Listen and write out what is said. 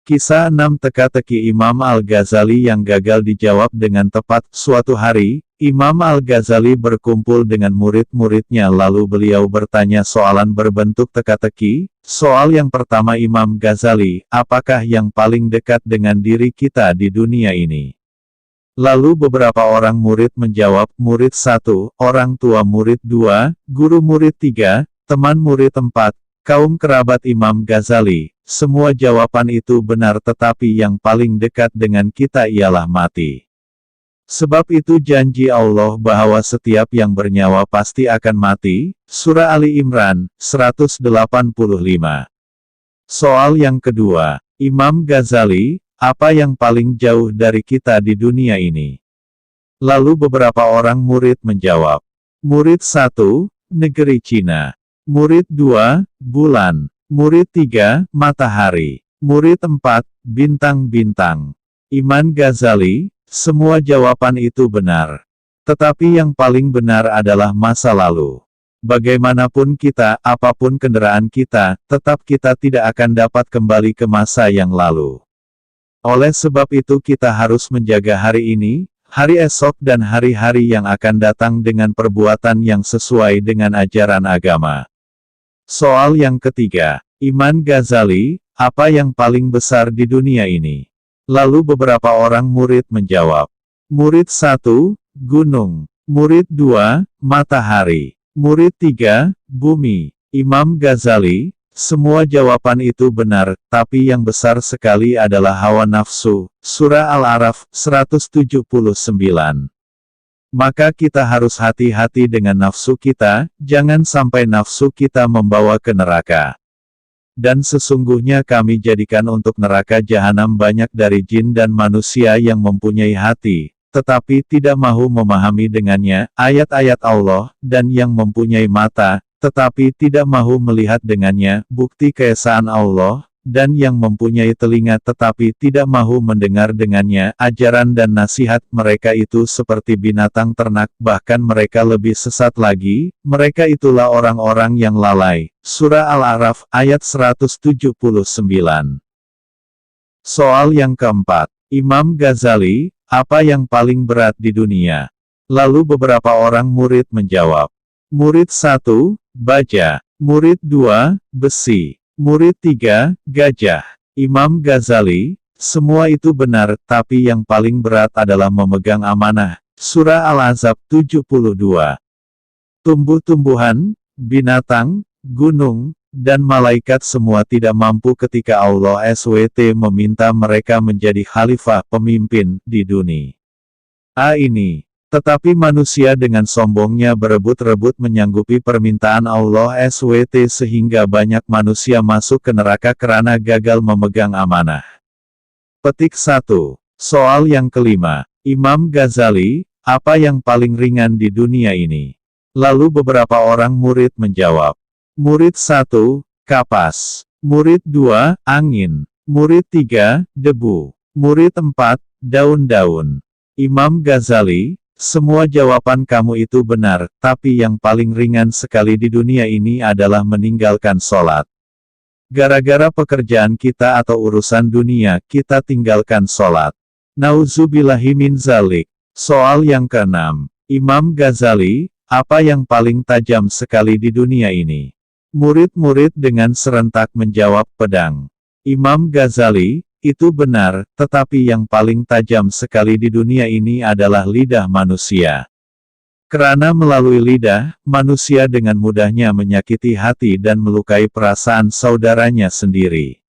Kisah 6 teka-teki Imam Al-Ghazali yang gagal dijawab dengan tepat. Suatu hari, Imam Al-Ghazali berkumpul dengan murid-muridnya lalu beliau bertanya soalan berbentuk teka-teki. Soal yang pertama Imam Ghazali, apakah yang paling dekat dengan diri kita di dunia ini? Lalu beberapa orang murid menjawab, murid 1, orang tua murid 2, guru murid 3, teman murid 4, kaum kerabat Imam Ghazali. Semua jawaban itu benar tetapi yang paling dekat dengan kita ialah mati. Sebab itu janji Allah bahwa setiap yang bernyawa pasti akan mati. Surah Ali Imran, 185. Soal yang kedua, Imam Ghazali, apa yang paling jauh dari kita di dunia ini? Lalu beberapa orang murid menjawab. Murid 1, negeri Cina. Murid 2, bulan. Murid 3, matahari. Murid 4, bintang-bintang. Imam Ghazali, semua jawaban itu benar. Tetapi yang paling benar adalah masa lalu. Bagaimanapun kita, apapun kendaraan kita, tetap kita tidak akan dapat kembali ke masa yang lalu. Oleh sebab itu kita harus menjaga hari ini, hari esok dan hari-hari yang akan datang dengan perbuatan yang sesuai dengan ajaran agama. Soal yang ketiga, Imam Ghazali, apa yang paling besar di dunia ini? Lalu beberapa orang murid menjawab. Murid 1, gunung. Murid 2, matahari. Murid 3, bumi. Imam Ghazali, semua jawaban itu benar, tapi yang besar sekali adalah hawa nafsu. Surah Al-A'raf, 179. Maka kita harus hati-hati dengan nafsu kita, jangan sampai nafsu kita membawa ke neraka. Dan sesungguhnya kami jadikan untuk neraka jahanam banyak dari jin dan manusia yang mempunyai hati, tetapi tidak mahu memahami dengannya, ayat-ayat Allah, dan yang mempunyai mata, tetapi tidak mahu melihat dengannya, bukti keesaan Allah, dan yang mempunyai telinga tetapi tidak mahu mendengar dengannya, ajaran dan nasihat mereka itu seperti binatang ternak, bahkan mereka lebih sesat lagi, mereka itulah orang-orang yang lalai. Surah Al-A'raf, ayat 179. Soal yang keempat, Imam Ghazali, apa yang paling berat di dunia? Lalu beberapa orang murid menjawab. Murid 1, baja. Murid 2, besi. Murid 3, gajah. Imam Ghazali, semua itu benar, tapi yang paling berat adalah memegang amanah. Surah Al-Ahzab 72. Tumbuh-tumbuhan, binatang, gunung, dan malaikat semua tidak mampu ketika Allah SWT meminta mereka menjadi khalifah pemimpin di dunia ini. Tetapi manusia dengan sombongnya berebut-rebut menyanggupi permintaan Allah SWT sehingga banyak manusia masuk ke neraka karena gagal memegang amanah. Petik 1. Soal yang kelima, Imam Ghazali, apa yang paling ringan di dunia ini? Lalu beberapa orang murid menjawab. Murid 1, kapas. Murid 2, angin. Murid 3, debu. Murid 4, daun-daun. Imam Ghazali, semua jawaban kamu itu benar, tapi yang paling ringan sekali di dunia ini adalah meninggalkan sholat. Gara-gara pekerjaan kita atau urusan dunia, kita tinggalkan sholat. Nauzubillahi min zalik. Soal yang keenam, Imam Ghazali, apa yang paling tajam sekali di dunia ini? Murid-murid dengan serentak menjawab pedang. Imam Ghazali, itu benar, tetapi yang paling tajam sekali di dunia ini adalah lidah manusia. Karena melalui lidah, manusia dengan mudahnya menyakiti hati dan melukai perasaan saudaranya sendiri.